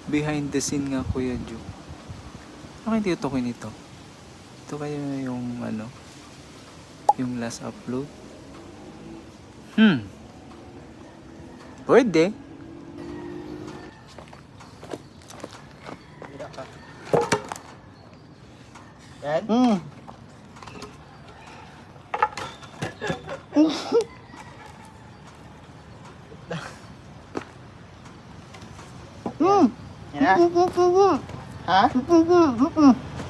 Behind the scene nga, Kuya Ju. Bakit hindi tutukin ito? Ito kaya yung ano, yung last upload? Pwede. Yan? Yan na? Ha?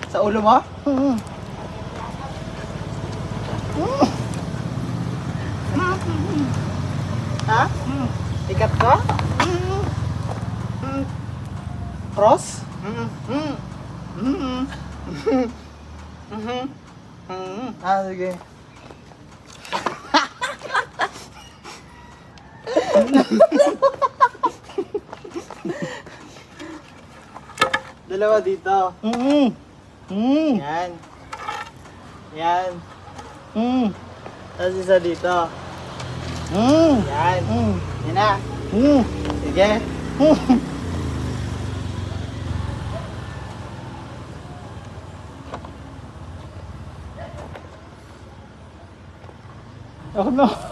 Sa ulo mo? Ha? Ikat ka? Cross? Ah, sige. Dalawa dito. Yan. Yan. Tapos isa dito. Yan. Yan na. Sige. Ako na.